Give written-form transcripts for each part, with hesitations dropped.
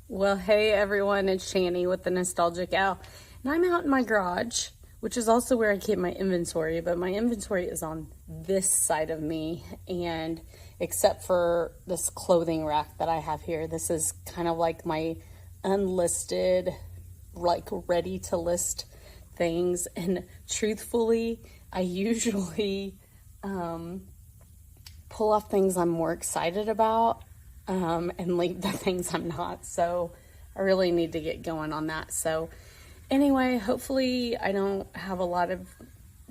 Well, hey everyone, it's Shani with the Nostalgic Owl, and I'm out in my garage, which is also where I keep my inventory, but my inventory is on this side of me, and except for this clothing rack that I have here, this is kind of like my unlisted, like ready to list things, and truthfully, I usually pull off things I'm more excited about and leave the things I'm not. So I really need to get going on that. So anyway, hopefully I don't have a lot of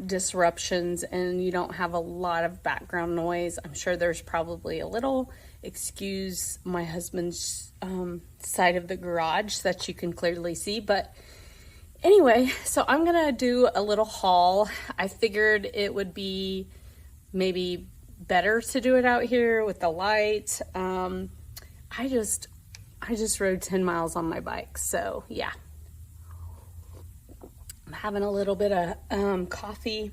disruptions and you don't have a lot of background noise. I'm sure there's probably a little. Excuse my husband's side of the garage that you can clearly see. But anyway, so I'm going to do a little haul. I figured it would be maybe better to do it out here with the light. I just rode 10 miles on my bike, so yeah. I'm having a little bit of coffee,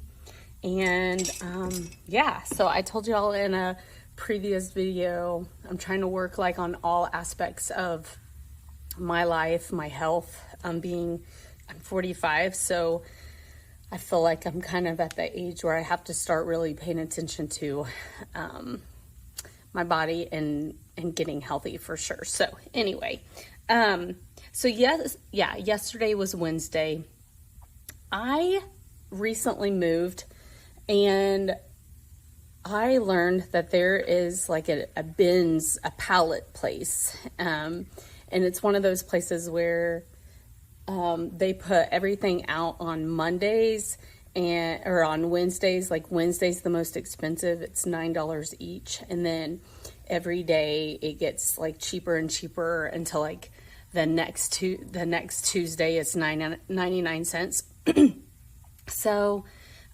and yeah, so I told y'all in a previous video, I'm trying to work like on all aspects of my life, my health. I'm 45, so I feel like I'm kind of at the age where I have to start really paying attention to my body and getting healthy for sure. So anyway, yesterday was Wednesday. I recently moved, and I learned that there is like a Pallet place, and it's one of those places where they put everything out on Mondays or on Wednesdays. Like Wednesday's the most expensive. It's $9 each. And then every day it gets like cheaper and cheaper until like the next Tuesday it's 99 cents. So,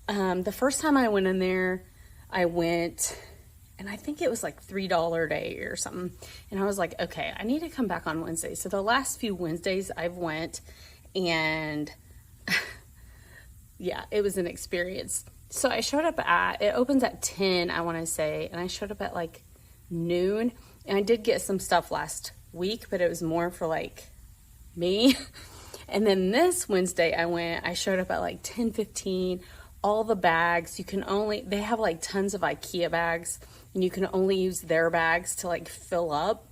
the first time I went in there, and I think it was like $3 a day or something. And I was like, okay, I need to come back on Wednesday. So the last few Wednesdays I've went, and yeah, it was an experience. So I showed up it opens at 10, I want to say, and I showed up at like noon, and I did get some stuff last week, but it was more for like me. And then this Wednesday I showed up at like 10:15. All the bags, they have like tons of IKEA bags, and you can only use their bags to like fill up.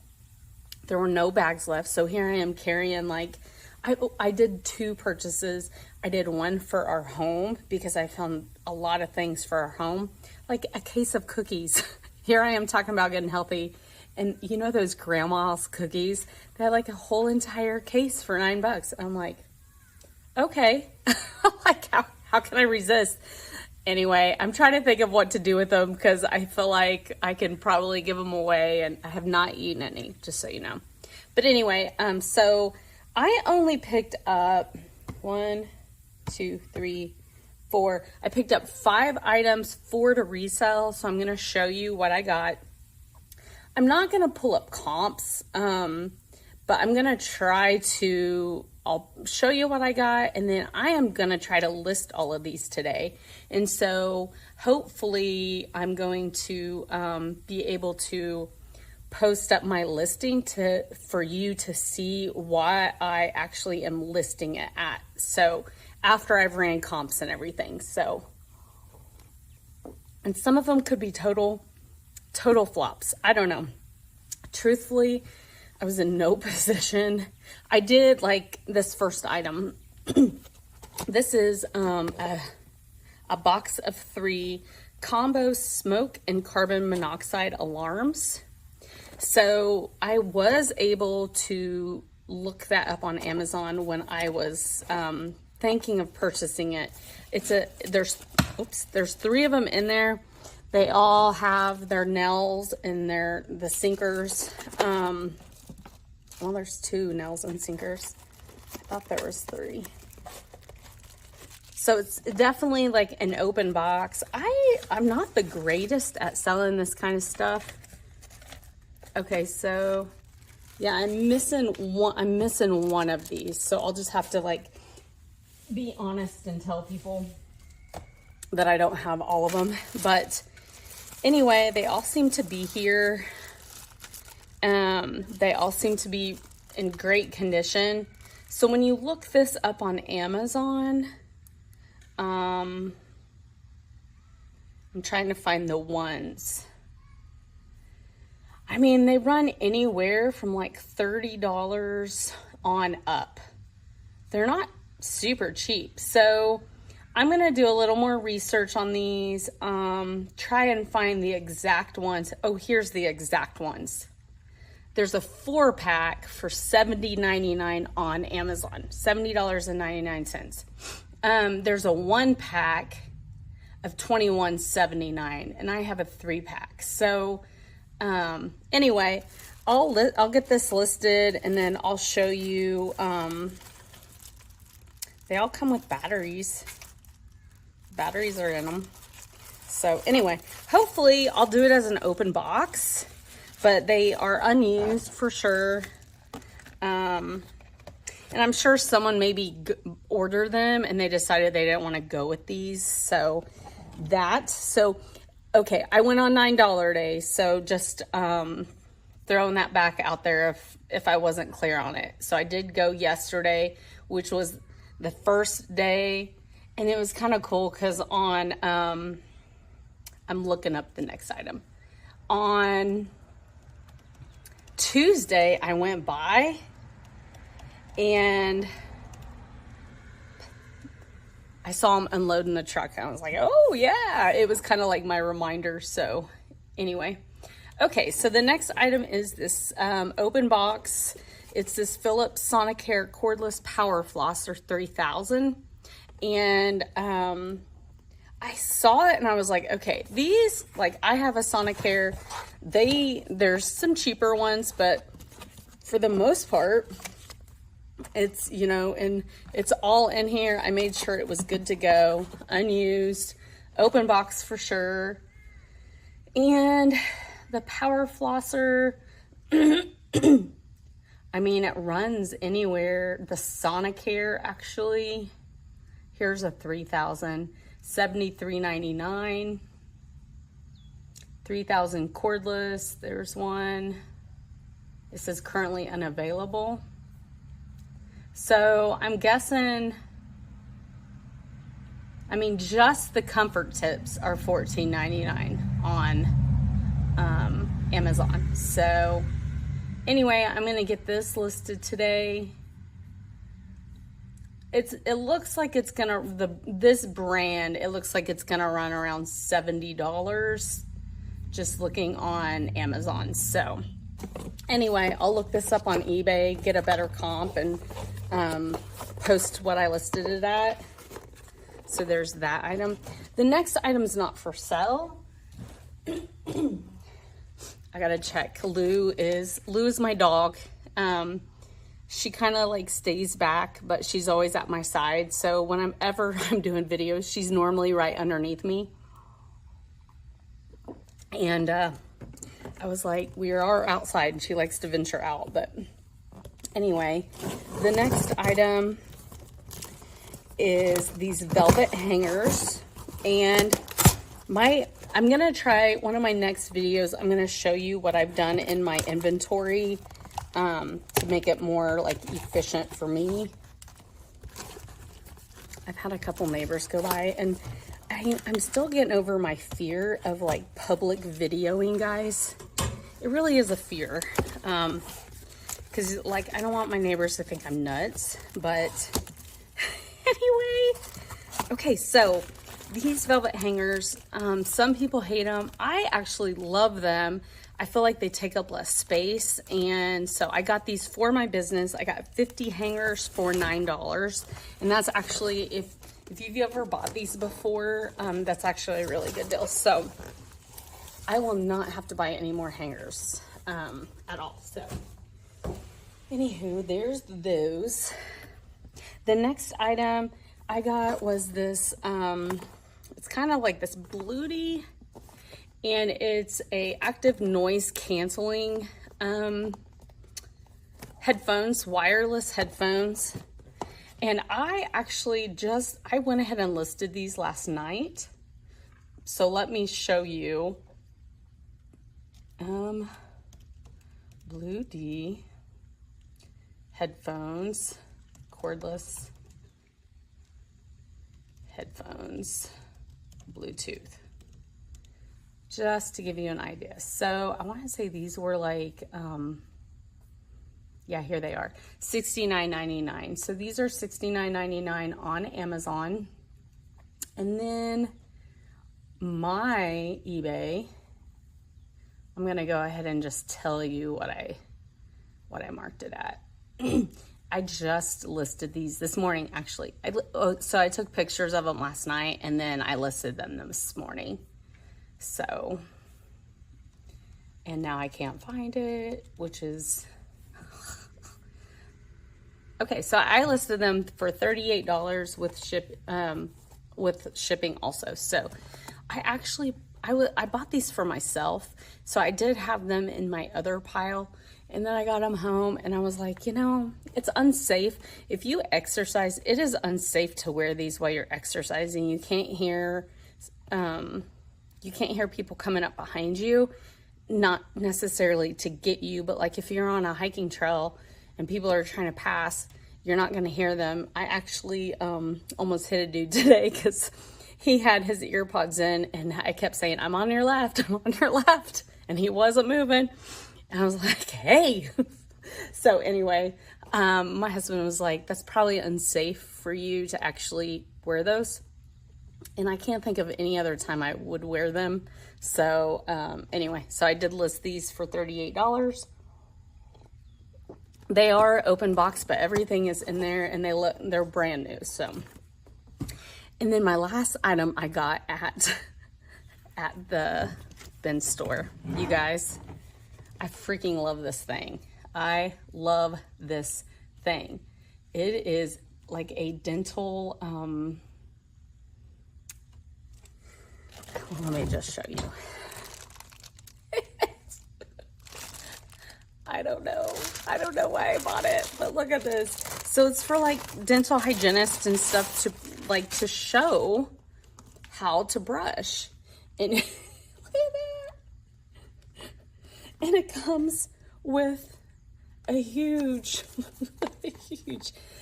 There were no bags left, so here I am carrying like, I did 2 purchases. I did one for our home because I found a lot of things for our home, like a case of cookies. Here I am talking about getting healthy, and you know those grandma's cookies? They had like a whole entire case for $9. I'm like, okay, like how can I resist? Anyway, I'm trying to think of what to do with them because I feel like I can probably give them away, and I have not eaten any, just so you know. But anyway, so I only picked up 1, 2, 3, 4. I picked up 5 items, 4 to resell. So I'm going to show you what I got. I'm not going to pull up comps, but I'm going to I'll show you what I got, and then I am going to try to list all of these today. And so hopefully I'm going to be able to post up my listing for you to see what I actually am listing it at. So after I've ran comps and everything. So, and some of them could be total flops. I don't know. Truthfully, I was in no position. I did like this first item. This is a box of 3 combo smoke and carbon monoxide alarms. So I was able to look that up on Amazon when I was thinking of purchasing it. There's 3 of them in there. They all have their nails and the sinkers. Well, there's 2 nails and sinkers. I thought there was 3. So it's definitely like an open box. I'm not the greatest at selling this kind of stuff. Okay, so yeah, I'm missing one of these. So I'll just have to like be honest and tell people that I don't have all of them. But anyway, they all seem to be here. They all seem to be in great condition. So when you look this up on Amazon, I'm trying to find the ones. I mean, they run anywhere from like $30 on up. They're not super cheap. So I'm going to do a little more research on these, try and find the exact ones. Oh, here's the exact ones. There's a 4-pack for $70.99 on Amazon, $70.99. There's a 1-pack of $21.79, and I have a 3-pack. So anyway, I'll get this listed, and then I'll show you. They all come with batteries. Batteries are in them. So anyway, hopefully I'll do it as an open box, but they are unused for sure. And I'm sure someone maybe ordered them and they decided they didn't want to go with these. So okay, I went on $9 day. So just throwing that back out there if I wasn't clear on it. So I did go yesterday, which was the first day, and it was kind of cool because on, I'm looking up the next item. On Tuesday, I went by and I saw him unloading the truck. I was like, oh yeah, it was kind of like my reminder. So anyway, okay, so the next item is this open box. It's this Philips Sonicare cordless power flosser 3000. And I saw it and I was like, okay, these, like, I have a Sonicare. There's some cheaper ones, but for the most part, it's, you know, and it's all in here. I made sure it was good to go, unused, open box for sure. And the power flosser, I mean, it runs anywhere. The Sonicare, actually, here's a 3000, $73.99. 3000 cordless, there's one. It says currently unavailable. So I'm guessing, I mean, just the comfort tips are $14.99 on Amazon. So anyway, I'm gonna get this listed today. It looks like it's gonna, this brand, it looks like it's gonna run around $70 just looking on Amazon. So anyway, I'll look this up on eBay, get a better comp, and post what I listed it at. So there's that item. The next item is not for sale. I gotta check. Lou is my dog. She kind of like stays back, but she's always at my side. So when I'm doing videos, she's normally right underneath me. And I was like, we are outside and she likes to venture out. But anyway, the next item is these velvet hangers. And I'm gonna try one of my next videos. I'm gonna show you what I've done in my inventory to make it more like efficient for me. I've had a couple neighbors go by, and I'm still getting over my fear of like public videoing, guys. It really is a fear, because like I don't want my neighbors to think I'm nuts. But anyway, okay, so these velvet hangers, some people hate them. I actually love them. I feel like they take up less space, and so I got these for my business. I got 50 hangers for $9, and that's actually, if you've ever bought these before, that's actually a really good deal. So I will not have to buy any more hangers at all. So anywho, there's those. The next item I got was this, it's kind of like this Bluety, and it's a active noise canceling headphones, wireless headphones. And I actually I went ahead and listed these last night. So let me show you. Bluety. headphones, cordless headphones, Bluetooth, just to give you an idea. So I want to say these were like, yeah, here they are, $69.99. So these are $69.99 on Amazon. And then my eBay, I'm going to go ahead and just tell you what I marked it at. I just listed these this morning, actually. So I took pictures of them last night, and then I listed them this morning. So, and now I can't find it, which is, okay, so I listed them for $38 with shipping also. So I bought these for myself. So I did have them in my other pile, and then I got them home and I was like, you know, it's unsafe. If you exercise, it is unsafe to wear these while you're exercising. You can't hear people coming up behind you, not necessarily to get you, but like if you're on a hiking trail and people are trying to pass, you're not going to hear them. I actually almost hit a dude today because he had his ear pods in, and I kept saying, I'm on your left, I'm on your left. And he wasn't moving. And I was like, hey. So anyway, my husband was like, that's probably unsafe for you to actually wear those. And I can't think of any other time I would wear them. So anyway, so I did list these for $38. They are open box, but everything is in there, and they're brand new. So, and then my last item I got at the bin store, you guys, I freaking love this thing. I love this thing. It is like a dental, let me just show you. I don't know why I bought it, but look at this. So it's for like dental hygienists and stuff to show how to brush. And look at that. And it comes with a huge,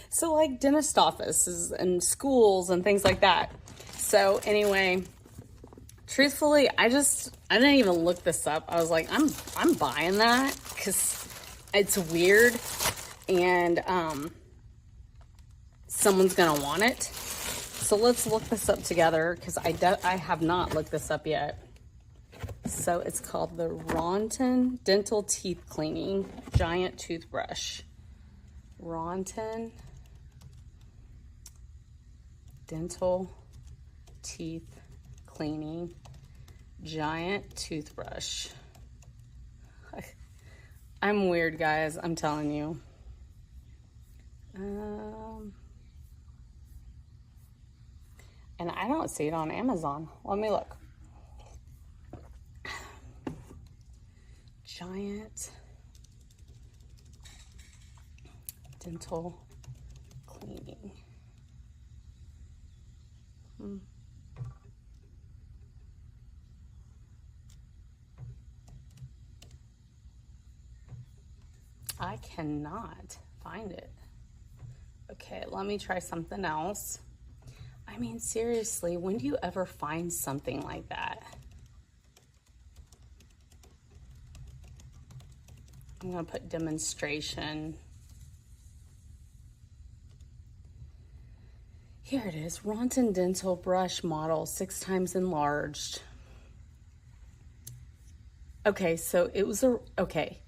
so like dentist offices and schools and things like that. So anyway, truthfully, I didn't even look this up. I was like, I'm buying that because it's weird and someone's gonna want it. So let's look this up together because I have not looked this up yet. So it's called the Ronton Dental Teeth Cleaning Giant Toothbrush. Ronton Dental Teeth Cleaning Giant Toothbrush. I'm weird, guys, I'm telling you. And I don't see it on Amazon. Let me look. Giant dental cleaning. I cannot find it. Okay, let me try something else. I mean, seriously, when do you ever find something like that? I'm gonna put demonstration. Here it is, Ronton Dental Brush Model, 6 times enlarged. Okay, so it was okay.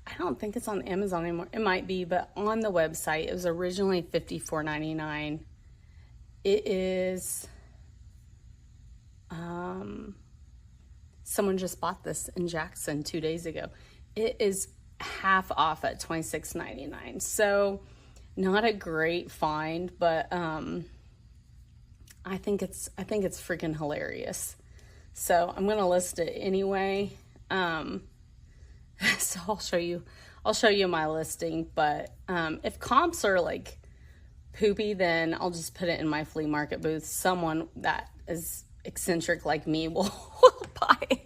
I don't think it's on Amazon anymore. It might be, but on the website, it was originally $54.99. It is, someone just bought this in Jackson 2 days ago. It is half off at $26.99. So not a great find, but I think it's freaking hilarious. So I'm gonna list it anyway. So I'll show you my listing. But if comps are like poopy, then I'll just put it in my flea market booth. Someone that is eccentric like me will buy it.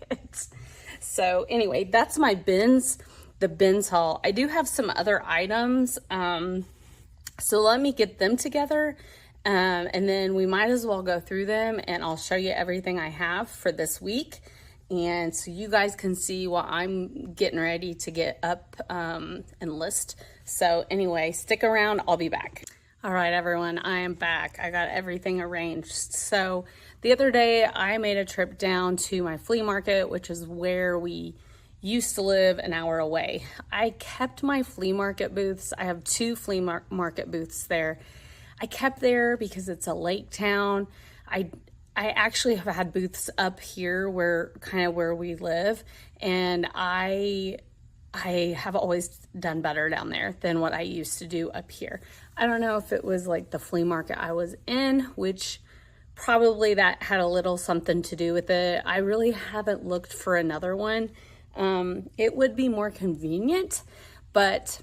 So anyway, that's my bins. the bins haul. I do have some other items, so let me get them together, and then we might as well go through them, and I'll show you everything I have for this week, and so you guys can see what I'm getting ready to get up and list. So anyway, stick around, I'll be back. All right, everyone, I am back. I got everything arranged. So the other day I made a trip down to my flea market, which is where we used to live, an hour away. I kept my flea market booths. I have 2 flea market booths there. I kept there because it's a lake town. I actually have had booths up here where we live, and I have always done better down there than what I used to do up here. I don't know if it was like the flea market I was in, which probably that had a little something to do with it. I really haven't looked for another one. It would be more convenient, but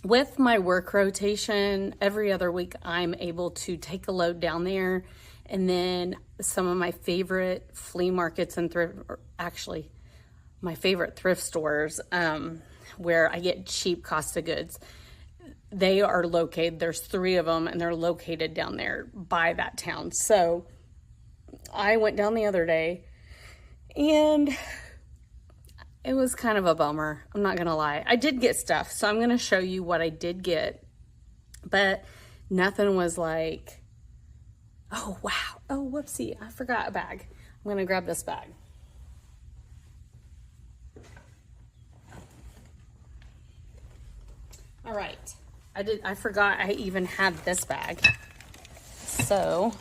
with my work rotation, every other week I'm able to take a load down there, and then some of my favorite flea markets and actually my favorite thrift stores, where I get cheap cost of goods, they are located, there's 3 of them, and they're located down there by that town. So I went down the other day, and it was kind of a bummer. I'm not gonna lie. I did get stuff, so I'm gonna show you what I did get, but nothing was like, oh wow, oh whoopsie, I forgot a bag. I'm gonna grab this bag. All right, I forgot I even had this bag. So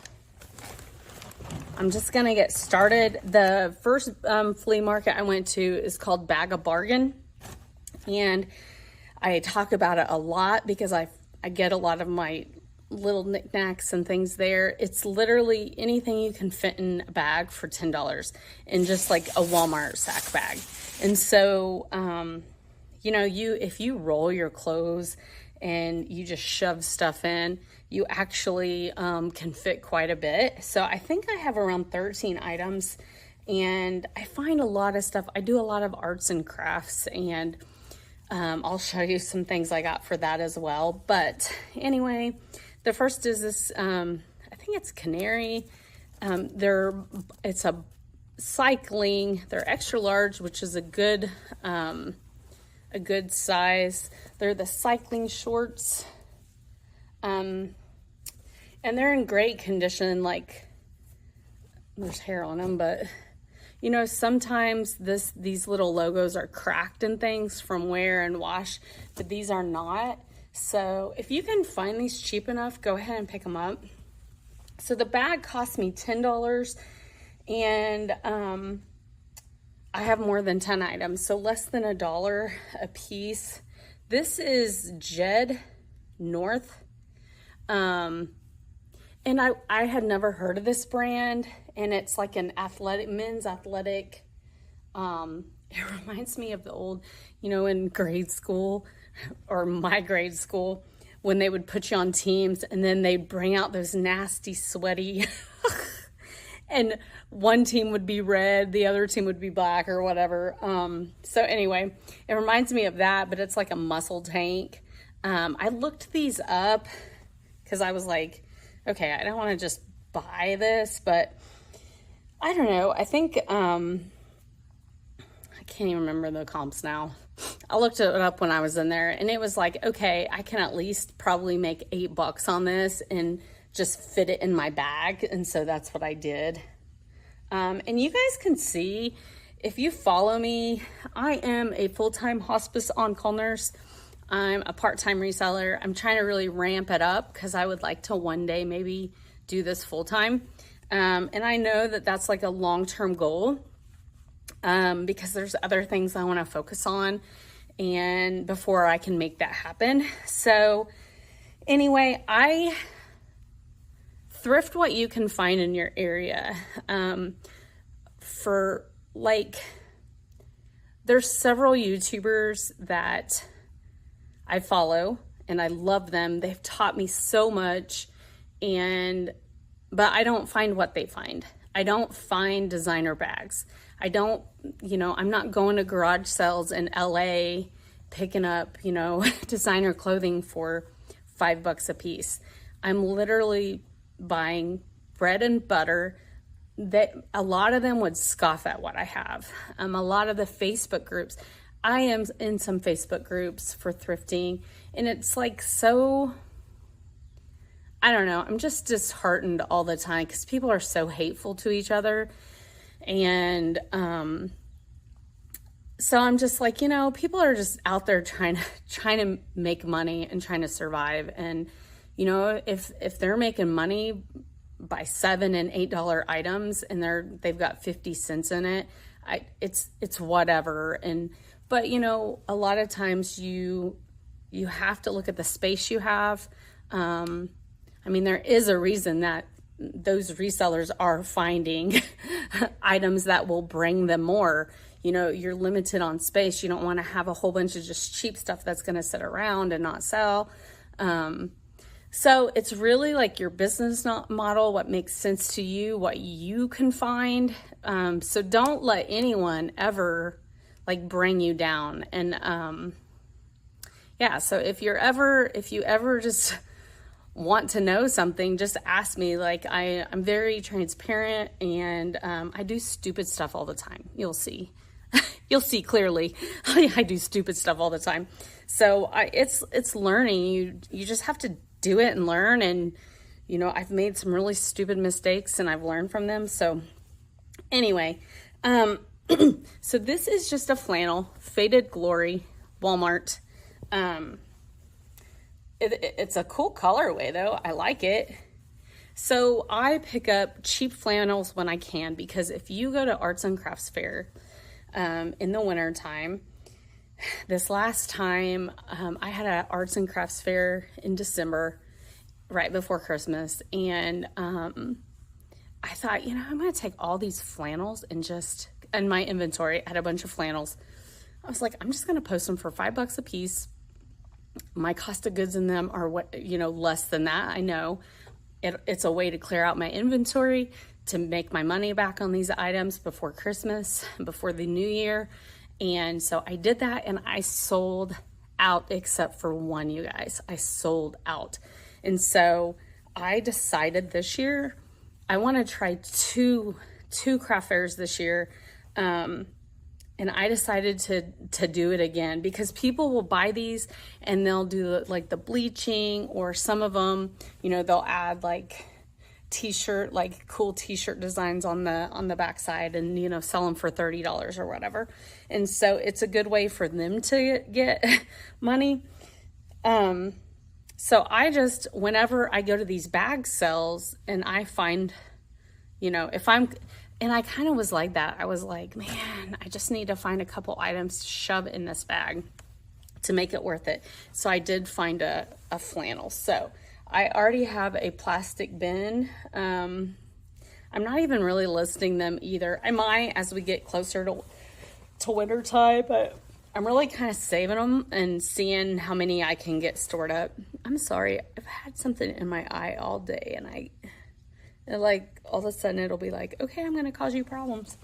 I'm just gonna get started. The first flea market I went to is called Bag of Bargain, and I talk about it a lot because I get a lot of my little knickknacks and things there. It's literally anything you can fit in a bag for $10 in just like a Walmart sack bag. And so, you know, if you roll your clothes and you just shove stuff in, you actually can fit quite a bit. So I think I have around 13 items, and I find a lot of stuff. I do a lot of arts and crafts, and I'll show you some things I got for that as well. But anyway, the first is this, I think it's Canary. It's a cycling. They're extra large, which is a good size. They're the cycling shorts. And they're in great condition. Like, there's hair on them, but you know, sometimes these little logos are cracked and things from wear and wash, but these are not. So if you can find these cheap enough, go ahead and pick them up. So the bag cost me $10, and I have more than 10 items, so less than $1 a piece. This is Jed North. And I had never heard of this brand, and it's like an men's athletic. It reminds me of the old, you know, in grade school, or my grade school, when they would put you on teams and then they'd bring out those nasty, sweaty, and one team would be red, the other team would be black or whatever. So anyway, it reminds me of that, but it's like a muscle tank. I looked these up because I was like, okay, I don't want to just buy this, but I don't know. I think, I can't even remember the comps now. I looked it up when I was in there, and it was like, okay, I can at least probably make $8 on this and just fit it in my bag. And so that's what I did. And you guys can see, if you follow me, I am a full-time hospice on-call nurse. I'm a part-time reseller. I'm trying to really ramp it up because I would like to one day maybe do this full-time. And I know that that's like a long-term goal, because there's other things I want to focus on, and before I can make that happen. So anyway, I thrift what you can find in your area. For like, there's several YouTubers that I follow and I love them. They've taught me so much, but I don't find what they find. I don't find designer bags. I don't, I'm not going to garage sales in LA picking up, designer clothing for $5 a piece. I'm literally buying bread and butter that a lot of them would scoff at what I have. A lot of the Facebook groups, I am in some Facebook groups for thrifting, and it's like so, I don't know, I'm just disheartened all the time because people are so hateful to each other. And so I'm just like, people are just out there trying to make money and trying to survive. And, if they're making money by $7 and $8 items and they've got 50 cents in it, it's whatever. But a lot of times you have to look at the space you have. There is a reason that those resellers are finding items that will bring them more. You're limited on space. You don't want to have a whole bunch of just cheap stuff that's going to sit around and not sell. So it's really like your business model, what makes sense to you, what you can find. So don't let anyone ever bring you down. And so if you ever just want to know something, just ask me. I'm very transparent, and I do stupid stuff all the time. You'll see. You'll see clearly. I do stupid stuff all the time. So it's learning. You just have to do it and learn. And I've made some really stupid mistakes, and I've learned from them. So anyway, so this is just a flannel, Faded Glory, Walmart. It's a cool colorway though. I like it. So I pick up cheap flannels when I can, because if you go to Arts and Crafts Fair in the winter time, this last time I had an Arts and Crafts Fair in December, right before Christmas, and I thought, I'm going to take all these flannels and just, in my inventory, I had a bunch of flannels. I was like, I'm just going to post them for $5 a piece. My cost of goods in them are less than that. I know it's a way to clear out my inventory, to make my money back on these items before Christmas, before the new year. And so I did that, and I sold out except for one, you guys. I sold out. And so I decided this year I want to try two craft fairs this year. And I decided to do it again, because people will buy these and they'll do the bleaching, or some of them, they'll add t-shirt, cool t-shirt designs on the backside, and, sell them for $30 or whatever. And so it's a good way for them to get money. So whenever I go to these bag sales and I find, and I kind of was like that. I was like, man, I just need to find a couple items to shove in this bag to make it worth it. So I did find a flannel. So I already have a plastic bin. I'm not even really listing them either. I might as we get closer to winter time, but I'm really kind of saving them and seeing how many I can get stored up. I'm sorry, I've had something in my eye all day, and all of a sudden it'll be like, okay, I'm going to cause you problems.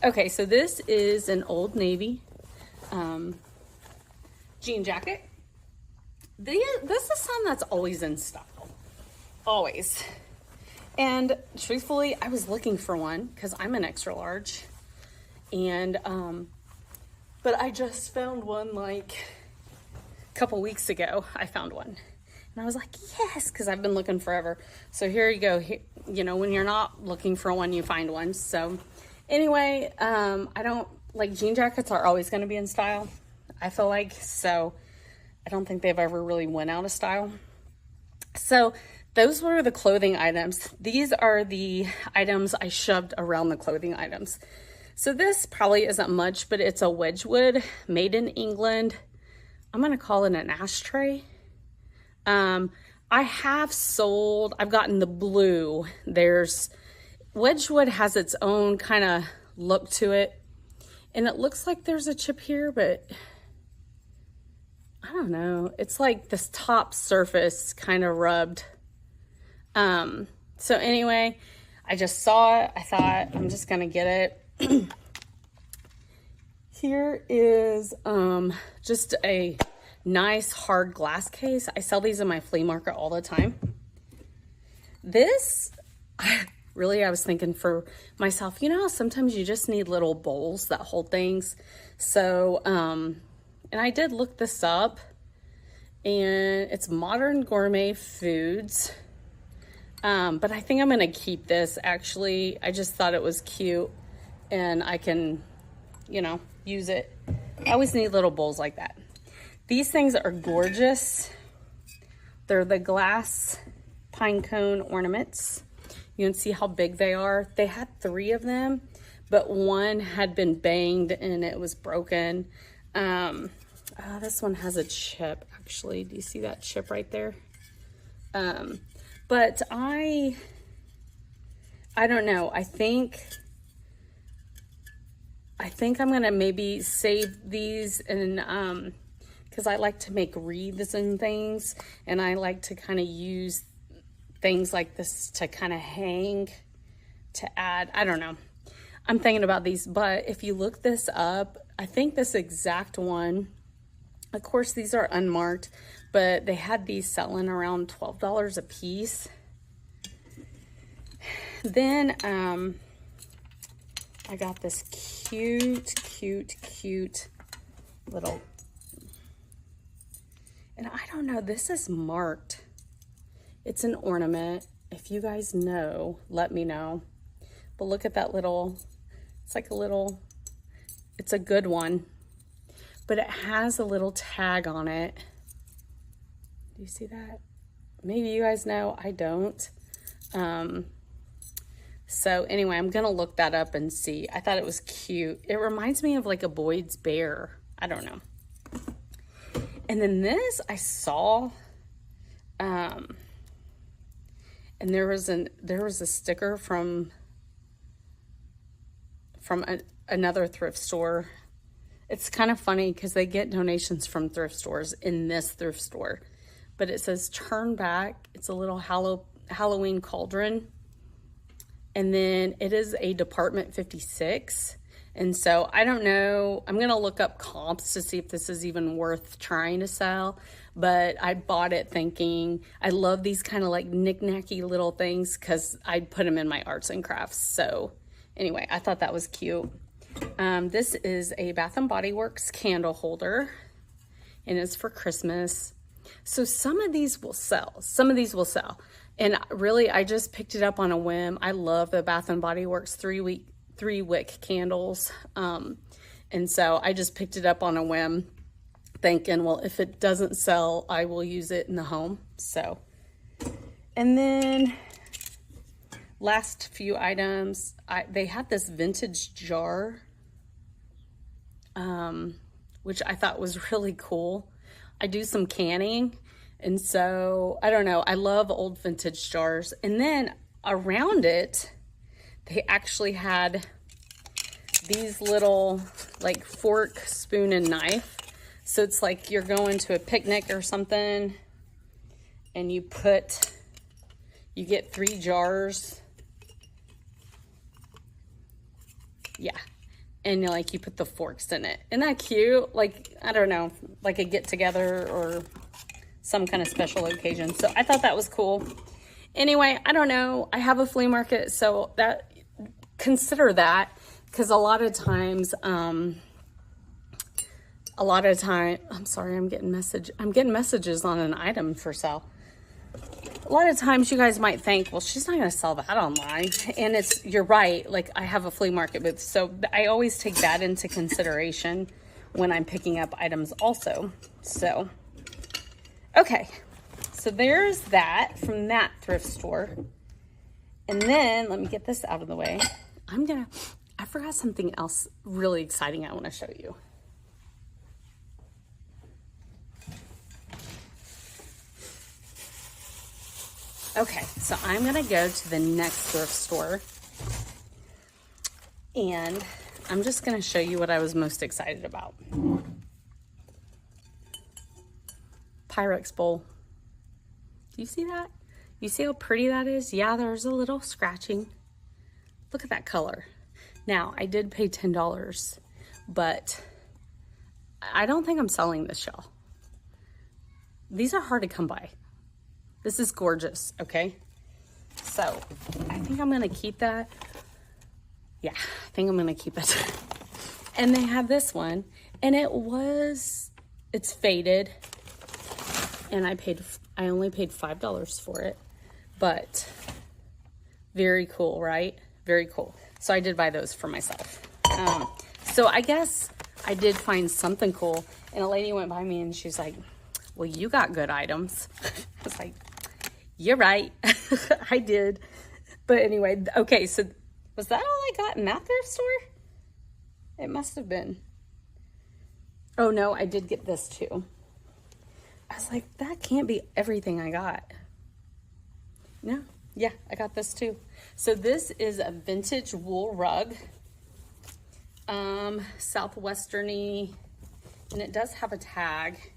Okay, so this is an Old Navy jean jacket. This is something that's always in style. Always. And truthfully, I was looking for one because I'm an extra large. And, but I just found one a couple weeks ago. I found one. And I was like, yes, because I've been looking forever. So here you go. When you're not looking for one, you find one. So anyway, I don't, jean jackets are always going to be in style, I feel like. So I don't think they've ever really went out of style. So those were the clothing items. These are the items I shoved around the clothing items. So this probably isn't much, but it's a Wedgwood, made in England. I'm going to call it an ashtray. I've gotten the blue. Wedgwood has its own kind of look to it. And it looks like there's a chip here, but I don't know. It's like this top surface kind of rubbed. So anyway, I just saw it. I thought I'm just going to get it. Here is just a nice hard glass case. I sell these in my flea market all the time. This, really, I was thinking for myself, you know, sometimes you just need little bowls that hold things. So, and I did look this up, and it's Modern Gourmet Foods. But I think I'm gonna keep this, actually. I just thought it was cute, and I can, you know, use it. I always need little bowls like that. These things are gorgeous. They're the glass pine cone ornaments. You can see how big they are. They had 3 of them, but one had been banged and it was broken. This one has a chip, actually. Do you see that chip right there? But I don't know. I think I'm gonna maybe save these, and because I like to make wreaths and things, and I like to kind of use things like this to kind of hang, to add, I don't know. I'm thinking about these, but if you look this up, I think this exact one, of course these are unmarked, but they had these selling around $12 a piece. Then I got this cute little, and I don't know, this is marked. It's an ornament. If you guys know, let me know. But look at that little, it's like a little, it's a good one, but it has a little tag on it. Do you see that? Maybe you guys know, I don't. So anyway, I'm gonna look that up and see. I thought it was cute. It reminds me of like a Boyd's bear. I don't know. And then this I saw, and there was a sticker from another thrift store. It's kind of funny because they get donations from thrift stores in this thrift store. But it says turn back. It's a little Halloween cauldron. And then it is a Department 56. And so I don't know, I'm gonna look up comps to see if this is even worth trying to sell. But I bought it thinking, I love these kind of like knick-knacky little things because I'd put them in my arts and crafts. So anyway, I thought that was cute. This is a Bath & Body Works candle holder, and it's for Christmas. So some of these will sell. Some of these will sell. And really, I just picked it up on a whim. I love the Bath & Body Works 3-wick candles. And so I just picked it up on a whim, thinking, well, if it doesn't sell, I will use it in the home. So, and then last few items, they had this vintage jar, which I thought was really cool. I do some canning, and so I don't know, I love old vintage jars. And then around it, they actually had these little like fork, spoon, and knife. So it's like you're going to a picnic or something, and you get 3 jars. Yeah. And like you put the forks in it. Isn't that cute? Like, I don't know, like a get together or some kind of special occasion. So I thought that was cool. Anyway, I don't know. I have a flea market, so that, consider that, because a lot of times, I'm sorry, I'm getting messages on an item for sale. A lot of times you guys might think, well, she's not going to sell that online. And you're right. Like, I have a flea market booth. So I always take that into consideration when I'm picking up items also. So, okay. So there's that from that thrift store. And then let me get this out of the way. I forgot something else really exciting I want to show you. Okay, so I'm gonna go to the next thrift store, and I'm just gonna show you what I was most excited about. Pyrex bowl. Do you see that? You see how pretty that is? Yeah, there's a little scratching. Look at that color. Now, I did pay $10, but I don't think I'm selling this, y'all. These are hard to come by. This is gorgeous, okay? So I think I'm gonna keep that. Yeah, I think I'm gonna keep it. And they have this one, and it's faded, and I only paid $5 for it, but very cool, right? Very cool. So I did buy those for myself. So I guess I did find something cool, and a lady went by me and she's like, well, you got good items. I was like, you're right. I did. But anyway, okay, so was that all I got in that thrift store? It must have been. Oh no, I did get this too. I was like, that can't be everything I got. No, yeah, I got this too. So this is a vintage wool rug. Southwestern-y, and it does have a tag.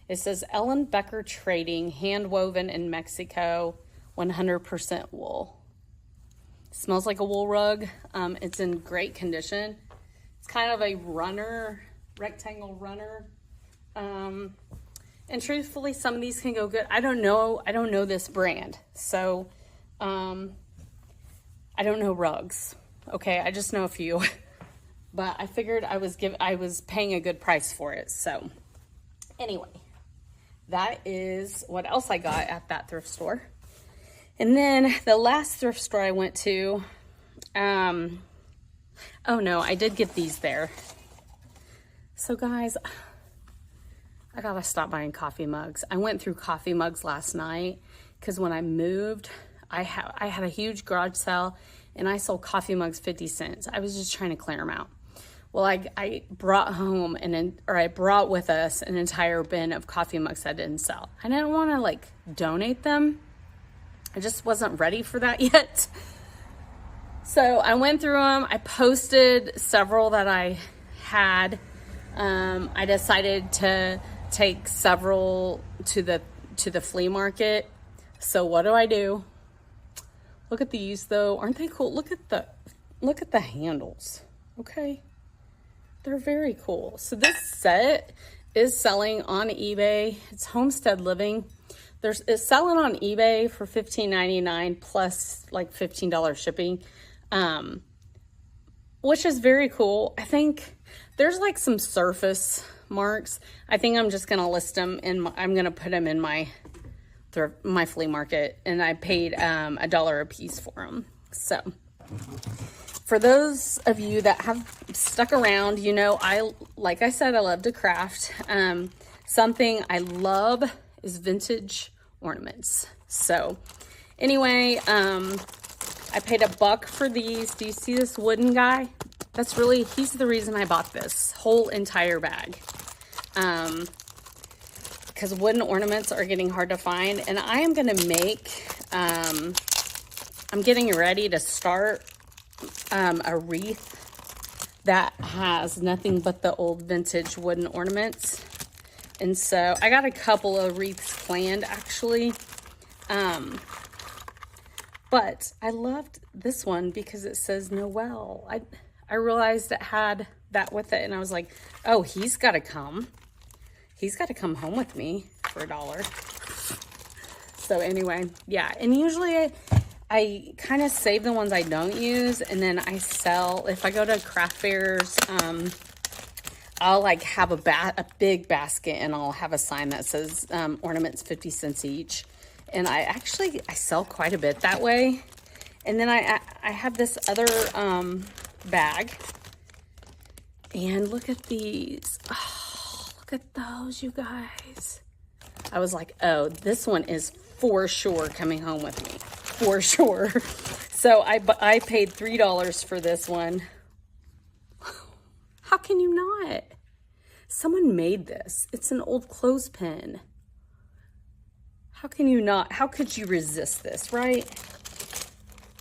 It says Ellen Becker Trading, hand woven in Mexico, 100% wool. It smells like a wool rug. It's in great condition. It's kind of a runner, rectangle runner. And truthfully, some of these can go good. I don't know this brand. So, I don't know rugs. Okay, I just know a few. But I figured I was paying a good price for it. So, anyway, that is what else I got at that thrift store. And then the last thrift store I went to, oh no, I did get these there. So guys, I gotta stop buying coffee mugs. I went through coffee mugs last night because when I moved, I had a huge garage sale and I sold coffee mugs 50 cents. I was just trying to clear them out. Well, I brought home I brought with us an entire bin of coffee mugs I didn't sell. I didn't want to like donate them. I just wasn't ready for that yet. So I went through them. I posted several that I had. I decided to take several to the flea market. So what do? Look at these though. Aren't they cool? Look at the handles. Okay. They're very cool. So this set is selling on eBay. It's Homestead Living. It's selling on eBay for $15.99 plus like $15 shipping, which is very cool. I think there's like some surface marks. I think I'm just gonna list them I'm gonna put them in my flea market, and I paid $1 a piece for them. So for those of you that have stuck around, you know, like I said, I love to craft. Something I love is vintage ornaments. So anyway, I paid $1 for these. Do you see this wooden guy? He's the reason I bought this whole entire bag. Because wooden ornaments are getting hard to find, and I am gonna make, I'm getting ready to start a wreath that has nothing but the old vintage wooden ornaments. And so I got a couple of wreaths planned actually. But I loved this one because it says Noel. I realized it had that with it, and I was like, oh, he's got to come. He's got to come home with me for $1. So anyway, yeah. And usually I kind of save the ones I don't use, and then I sell. If I go to craft fairs, I'll like have a big basket, and I'll have a sign that says ornaments 50 cents each. And I sell quite a bit that way. And then I have this other bag, and look at these. Oh, look at those, you guys. I was like, oh, this one is for sure coming home with me, for sure. So I paid $3 for this one. How can you not? Someone made this. It's an old clothespin. How can you not? How could you resist this, right?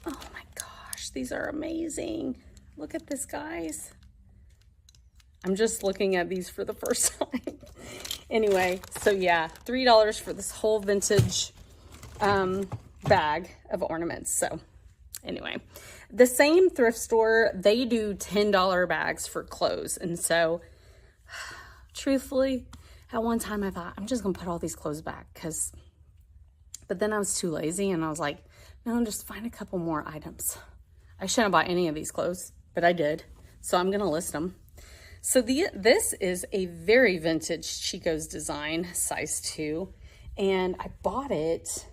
Oh my gosh, these are amazing. Look at this, guys. I'm just looking at these for the first time. Anyway, so yeah, $3 for this whole vintage bag of ornaments. So Anyway, the same thrift store, they do $10 bags for clothes. And so, truthfully, at one time I thought, I'm just going to put all these clothes back. But then I was too lazy and I was like, no, just find a couple more items. I shouldn't have bought any of these clothes, but I did. So I'm going to list them. So this is a very vintage Chico's design, size 2. And I bought it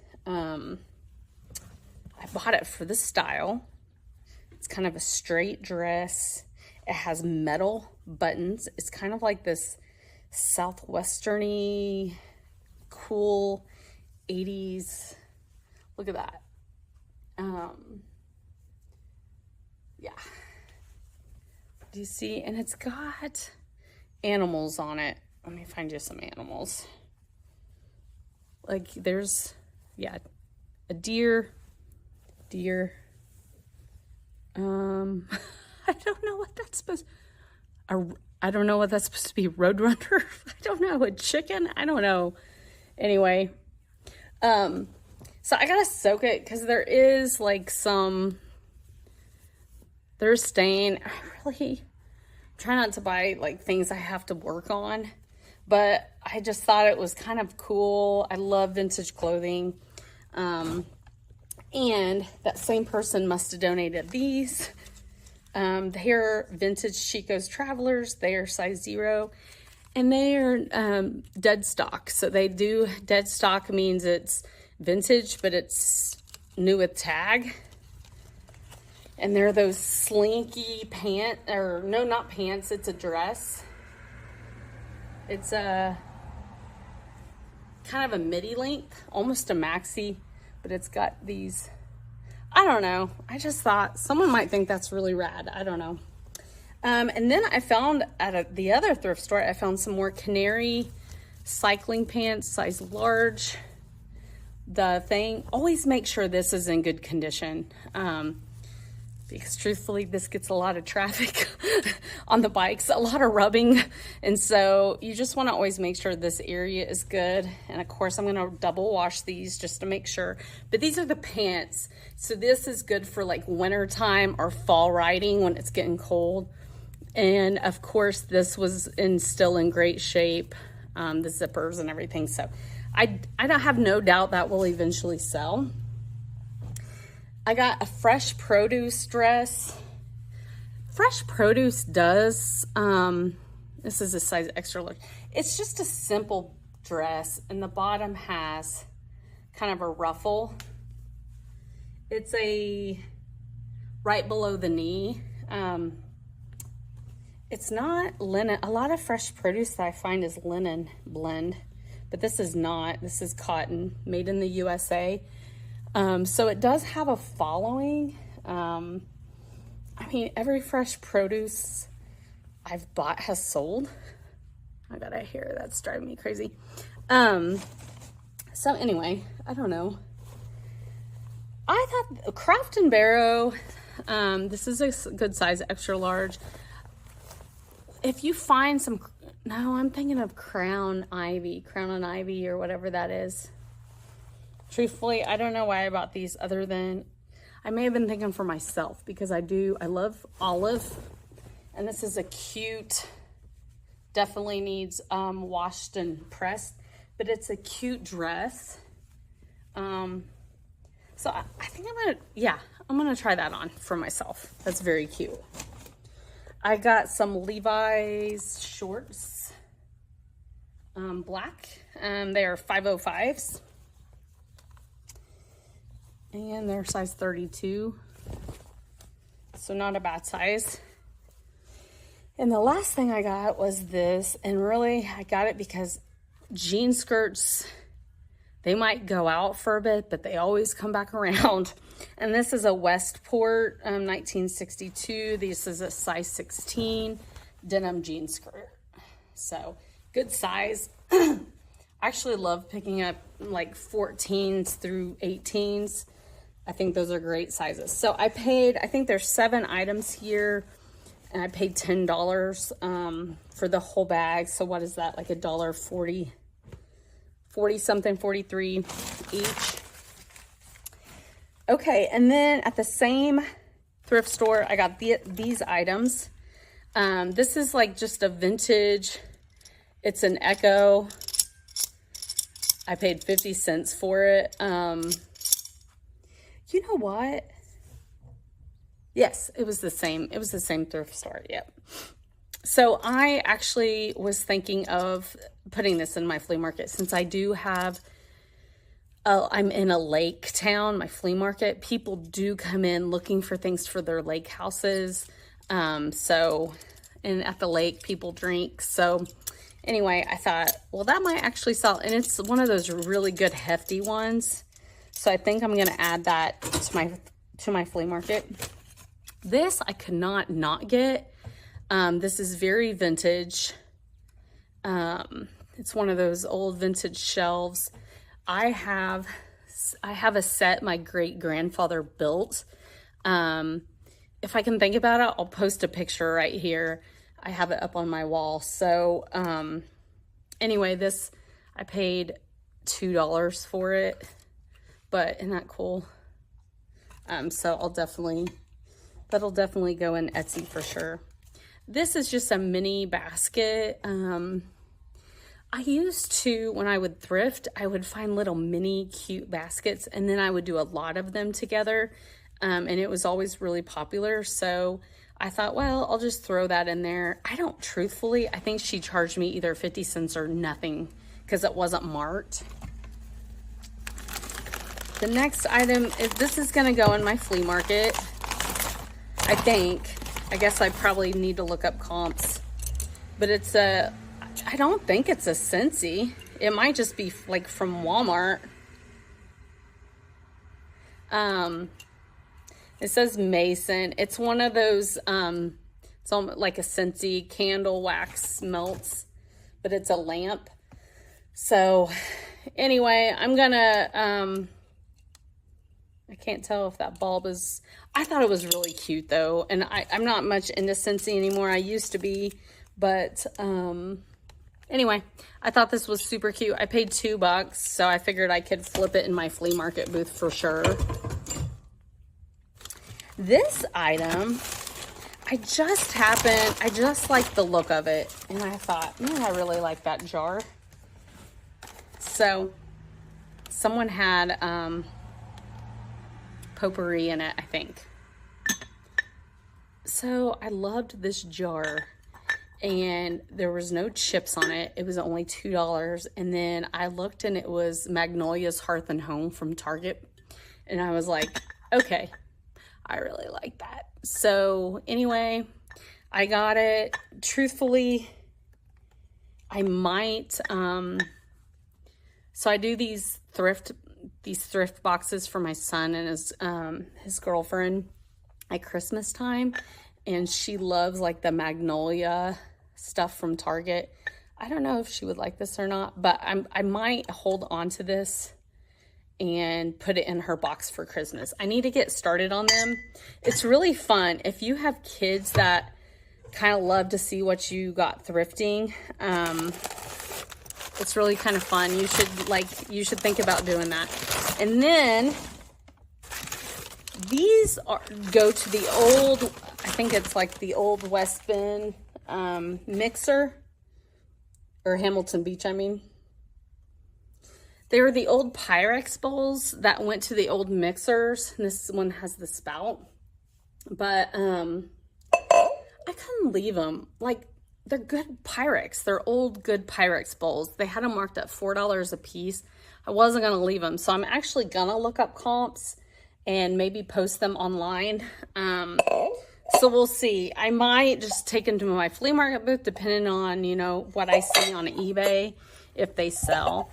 for this style. It's kind of a straight dress. It has metal buttons. It's kind of like this southwesterny, cool 80s. Look at that. Yeah. Do you see? And it's got animals on it. Let me find you some animals. Like there's, yeah, a deer. I don't know what that's supposed I don't know what that's supposed to be. Roadrunner? I don't know. A chicken? I don't know. Anyway, so I gotta soak it because there is like there's stain. I really try not to buy like things I have to work on, but I just thought it was kind of cool. I love vintage clothing. And that same person must have donated these. They're vintage Chico's Travelers. They are size 0. And they are dead stock. So they do, dead stock means it's vintage, but it's new with tag. And they're those slinky pants, or no, not pants, it's a dress. It's a kind of a midi length, almost a maxi, but it's got these, I don't know. I just thought someone might think that's really rad. I don't know. And then I found at the other thrift store, I found some more canary cycling pants, size large. The thing, always make sure this is in good condition. Because truthfully, this gets a lot of traffic on the bikes, a lot of rubbing. And so you just want to always make sure this area is good. And of course, I'm going to double wash these just to make sure. But these are the pants. So this is good for like winter time or fall riding when it's getting cold. And of course, this was still in great shape, the zippers and everything. So I don't have no doubt that will eventually sell. I got a fresh produce dress. Fresh produce does, this is a size extra large. It's just a simple dress and the bottom has kind of a ruffle. It's right below the knee. It's not linen. A lot of fresh produce that I find is linen blend, but this is not. This is cotton, made in the USA. So it does have a following. I mean, every fresh produce I've bought has sold. I gotta hear that's driving me crazy. So anyway, I don't know. I thought Craft and Barrow, this is a good size, extra large. If you find some, no, I'm thinking of Crown and Ivy or whatever that is. Truthfully, I don't know why I bought these other than I may have been thinking for myself because I love olive. And this is a cute, definitely needs washed and pressed, but it's a cute dress. So I think I'm gonna try that on for myself. That's very cute. I got some Levi's shorts, black. They are 505s. And they're size 32. So not a bad size. And the last thing I got was this. And really, I got it because jean skirts, they might go out for a bit, but they always come back around. And this is a Westport 1962. This is a size 16 denim jean skirt. So good size. I actually love picking up like 14s through 18s. I think those are great sizes. So I think there's 7 items here, and I paid $10 for the whole bag. So what is that, like $1.40, 40 something, 43 each. Okay, and then at the same thrift store, I got these items. This is like just a vintage, it's an Echo. I paid 50 cents for it. You know what? Yes, it was the same thrift store, yep. So I actually was thinking of putting this in my flea market since I do have, I'm in a lake town, my flea market. People do come in looking for things for their lake houses. And at the lake, people drink. So anyway, I thought, well, that might actually sell. And it's one of those really good hefty ones. So I think I'm going to add that to my flea market. This I could not get. This is very vintage. It's one of those old vintage shelves. I have a set my great grandfather built. If I can think about it, I'll post a picture right here. I have it up on my wall. So, anyway, this, I paid $2 for it, but isn't that cool? So that'll definitely go in Etsy for sure. This is just a mini basket. I used to, when I would thrift, I would find little mini cute baskets and then I would do a lot of them together. And it was always really popular. So I thought, well, I'll just throw that in there. I think she charged me either 50 cents or nothing because it wasn't marked. The next item is, this is gonna go in my flea market, I think. I guess I probably need to look up comps, but I don't think it's a Scentsy. It might just be like from Walmart. It says Mason. It's one of those, it's almost like a Scentsy candle wax melts, but it's a lamp. So anyway, I'm gonna, I can't tell if that bulb is, I thought it was really cute though. And I'm not much into Scentsy anymore. I used to be, but anyway, I thought this was super cute. I paid $2, so I figured I could flip it in my flea market booth for sure. This item, I just like the look of it. And I thought, man, I really like that jar. So someone had potpourri in it, I think. So I loved this jar and there was no chips on it. It was only $2. And then I looked and it was Magnolia's Hearth and Home from Target. And I was like, okay, I really like that. So anyway, I got it. Truthfully, I might, so I do these thrift boxes for my son and his girlfriend at Christmas time, and she loves like the Magnolia stuff from Target. I don't know if she would like this or not, but I might hold on to this and put it in her box for Christmas. I need to get started on them. It's really fun. If you have kids that kind of love to see what you got thrifting, it's really kind of fun. You should think about doing that. And then these go to the old, I think it's like the old West Bend mixer, or Hamilton Beach, I mean. They were the old Pyrex bowls that went to the old mixers. And this one has the spout. But I couldn't leave them. Like, they're good Pyrex. They're old, good Pyrex bowls. They had them marked at $4 a piece. I wasn't going to leave them. So I'm actually going to look up comps and maybe post them online. So we'll see. I might just take them to my flea market booth, depending on, what I see on eBay, if they sell.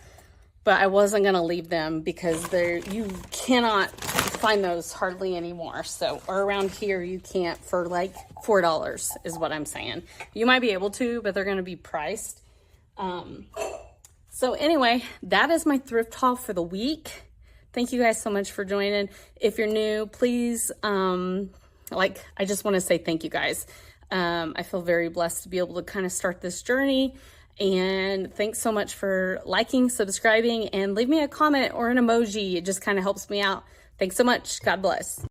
But I wasn't going to leave them because you cannot find those hardly anymore. So, or around here, you can't for like $4 is what I'm saying. You might be able to, but they're going to be priced. So anyway, that is my thrift haul for the week. Thank you guys so much for joining. If you're new, please, I just want to say thank you guys. I feel very blessed to be able to kind of start this journey. And thanks so much for liking, subscribing, and leave me a comment or an emoji. It just kind of helps me out. Thanks so much. God bless.